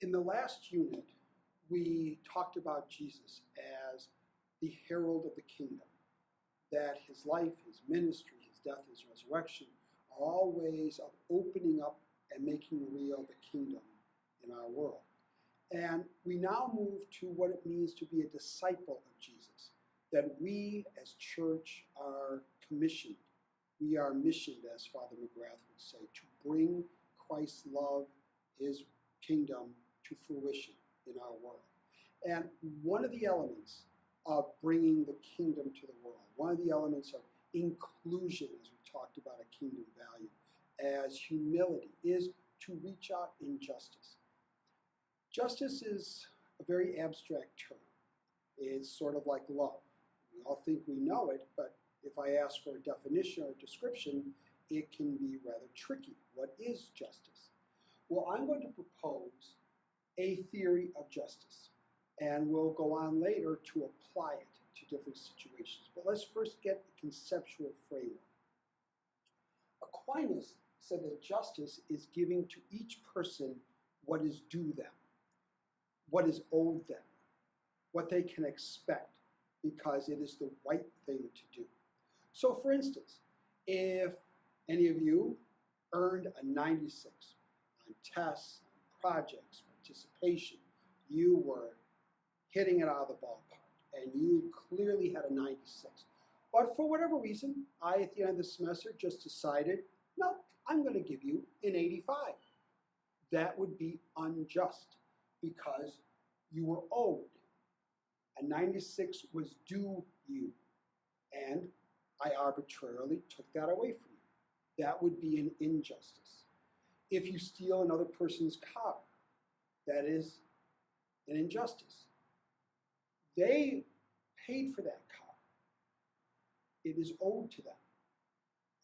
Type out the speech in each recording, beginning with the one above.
In the last unit, we talked about Jesus as the herald of the kingdom, that his life, his ministry, his death, his resurrection are all ways of opening up and making real the kingdom in our world. And we now move to what it means to be a disciple of Jesus, that we as church are commissioned, we are missioned, as Father McGrath would say, to bring Christ's love, his kingdom to fruition in our world. And one of the elements of bringing the kingdom to the world, one of the elements of inclusion, as we talked about a kingdom value, as humility, is to reach out in justice. Justice is a very abstract term. It's sort of like love. We all think we know it, but if I ask for a definition or a description, it can be rather tricky. What is justice? Well, I'm going to propose a theory of justice, and we'll go on later to apply it to different situations. But let's first get the conceptual framework. Aquinas said that justice is giving to each person what is due them, what is owed them, what they can expect, because it is the right thing to do. So for instance, if any of you earned a 96 on tests, on projects, participation, you were hitting it out of the ballpark, and you clearly had a 96. But for whatever reason, I, at the end of the semester, just decided, no, I'm going to give you an 85. That would be unjust, because you were owed. A 96 was due you, and I arbitrarily took that away from you. That would be an injustice. If you steal another person's car, that is an injustice. They paid for that car. It is owed to them,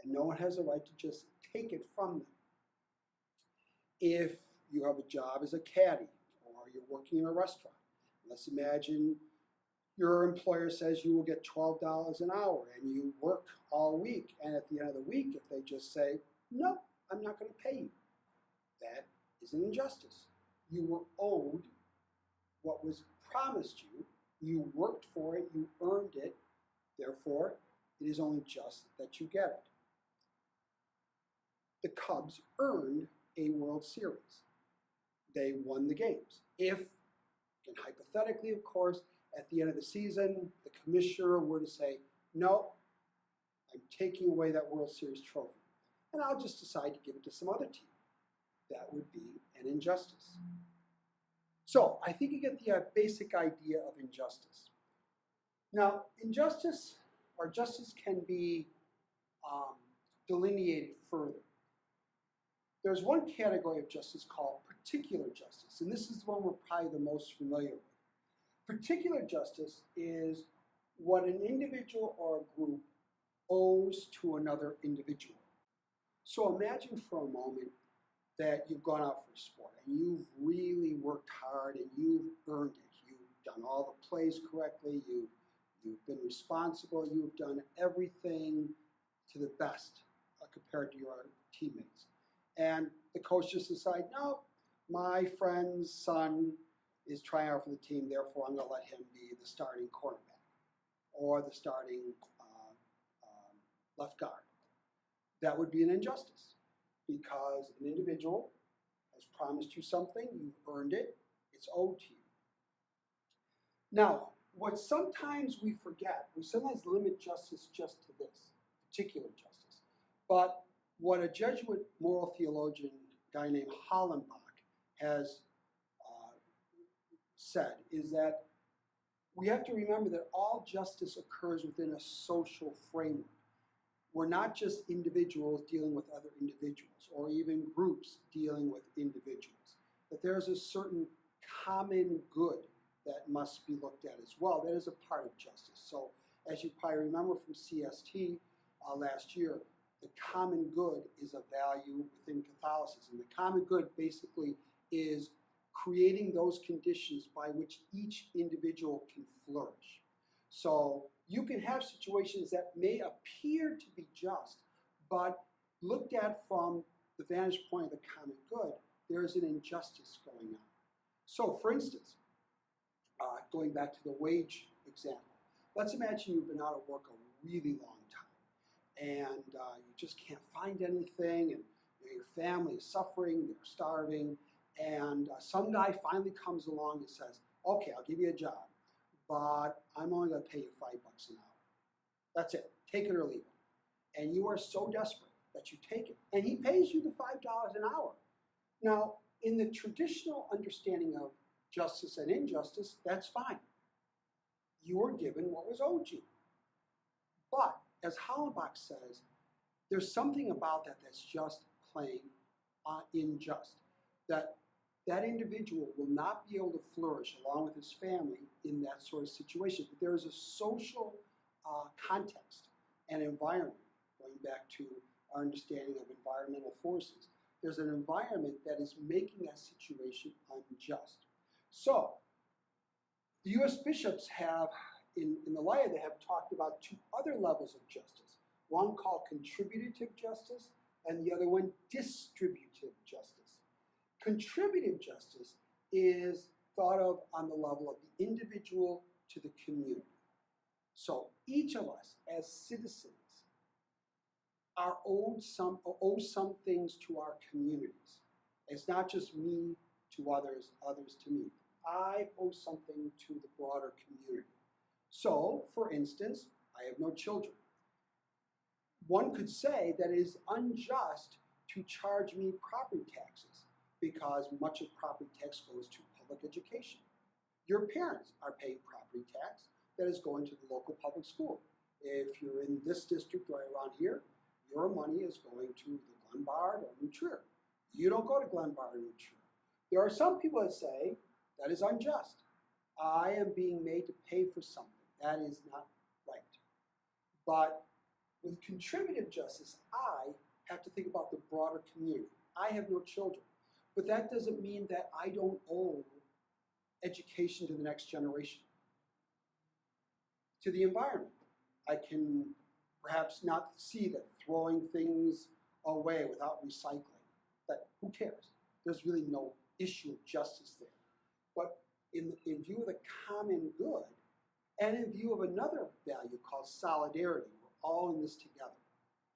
and no one has a right to just take it from them. If you have a job as a caddy, or you're working in a restaurant, let's imagine your employer says you will get $12 an hour, and you work all week, and at the end of the week, if they just say, no, I'm not going to pay you, that is an injustice. You were owed what was promised you, you worked for it, you earned it, therefore, it is only just that you get it. The Cubs earned a World Series. They won the games. If, and hypothetically, of course, at the end of the season, the commissioner were to say, no, I'm taking away that World Series trophy, and I'll just decide to give it to some other team. That would be an injustice. So I think you get the basic idea of injustice. Now, injustice or justice can be delineated further. There's one category of justice called particular justice, and this is the one we're probably the most familiar with. Particular justice is what an individual or a group owes to another individual. So imagine for a moment that you've gone out for a sport and you've really worked hard and you've earned it. You've done all the plays correctly, you've been responsible, you've done everything to the best compared to your teammates. And the coach just decides, no, my friend's son is trying out for the team, therefore I'm going to let him be the starting quarterback or the starting left guard. That would be an injustice, because an individual has promised you something, you've earned it, it's owed to you. Now, what sometimes we forget, we sometimes limit justice just to this, particular justice. But what a Jesuit moral theologian, a guy named Hollenbach, has said is that we have to remember that all justice occurs within a social framework. We're not just individuals dealing with other individuals, or even groups dealing with individuals. That there's a certain common good that must be looked at as well. That is a part of justice. So, as you probably remember from CST last year, the common good is a value within Catholicism. The common good basically is creating those conditions by which each individual can flourish. So you can have situations that may appear to be just, but looked at from the vantage point of the common good, there is an injustice going on. So, for instance, going back to the wage example, let's imagine you've been out of work a really long time, and you just can't find anything, and your family is suffering, they're starving, and some guy finally comes along and says, okay, I'll give you a job, but I'm only going to pay you $5 an hour. That's it. Take it or leave it. And you are so desperate that you take it. And he pays you the $5 an hour. Now, in the traditional understanding of justice and injustice, that's fine. You are given what was owed you. But, as Hollenbach says, there's something about that that's just plain unjust. That individual will not be able to flourish along with his family in that sort of situation. There is a social context and environment, going back to our understanding of environmental forces. There's an environment that is making that situation unjust. So, the U.S. bishops have, in the Laia, they have talked about two other levels of justice. One called contributive justice, and the other one distributive justice. Contributive justice is thought of on the level of the individual to the community. So each of us as citizens owe some things to our communities. It's not just me to others, others to me. I owe something to the broader community. So, for instance, I have no children. One could say that it is unjust to charge me property taxes because much of property tax goes to public education. Your parents are paying property tax that is going to the local public school. If you're in this district right around here, your money is going to the Glenbard or New Trier. You don't go to Glenbard or New Trier. There are some people that say that is unjust. I am being made to pay for something. That is not right. But with contributive justice, I have to think about the broader community. I have no children. But that doesn't mean that I don't owe education to the next generation, to the environment. I can perhaps not see that throwing things away without recycling, but who cares? There's really no issue of justice there. But in view of the common good, and in view of another value called solidarity, we're all in this together.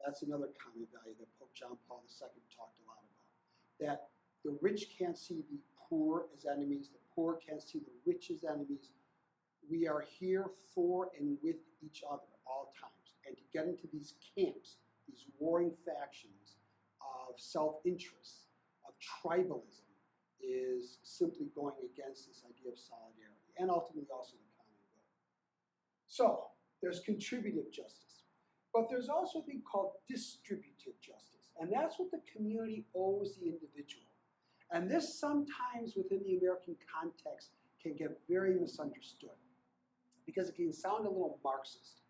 That's another common value that Pope John Paul II talked a lot about. That the rich can't see the poor as enemies, the poor can't see the rich as enemies. We are here for and with each other at all times. And to get into these camps, these warring factions of self-interest, of tribalism, is simply going against this idea of solidarity and ultimately also the common good. So, there's contributive justice. But there's also a thing called distributive justice. And that's what the community owes the individual. And this sometimes within the American context can get very misunderstood because it can sound a little Marxist,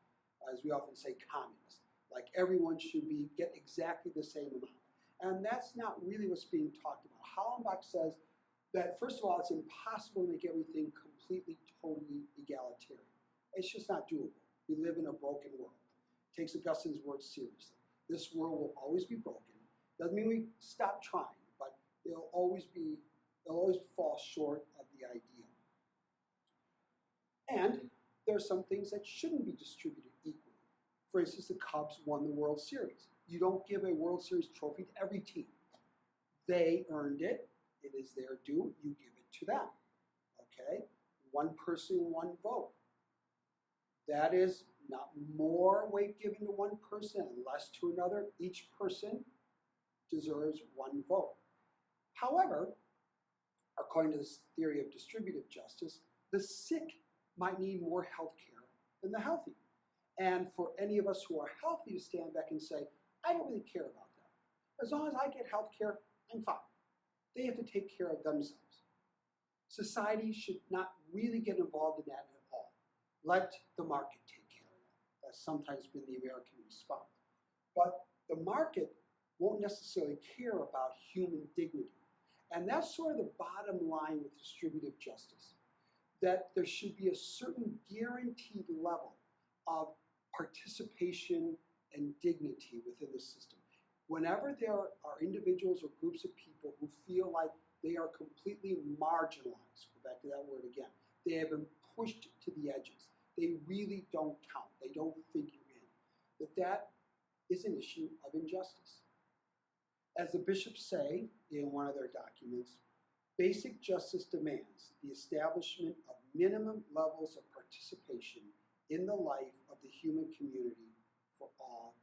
as we often say communist, like everyone should get exactly the same amount. And that's not really what's being talked about. Hollenbach says that, first of all, it's impossible to make everything completely, totally egalitarian. It's just not doable. We live in a broken world. It takes Augustine's words seriously. This world will always be broken. Doesn't mean we stop trying, but they'll always fall short of the ideal. And there are some things that shouldn't be distributed equally. For instance, the Cubs won the World Series. You don't give a World Series trophy to every team. They earned it. It is their due. You give it to them. Okay? One person, one vote. That is not more weight given to one person and less to another. Each person deserves one vote. However, according to this theory of distributive justice, the sick might need more health care than the healthy. And for any of us who are healthy to stand back and say, I don't really care about that. As long as I get health care, I'm fine. They have to take care of themselves. Society should not really get involved in that at all. Let the market take care of that. That's sometimes been the American response. But the market won't necessarily care about human dignity. And that's sort of the bottom line with distributive justice, that there should be a certain guaranteed level of participation and dignity within the system. Whenever there are individuals or groups of people who feel like They are completely marginalized. Go back to that word again. They have been pushed to the edges. They really don't count. They don't figure in. That is an issue of injustice. As the bishops say in one of their documents, basic justice demands the establishment of minimum levels of participation in the life of the human community for all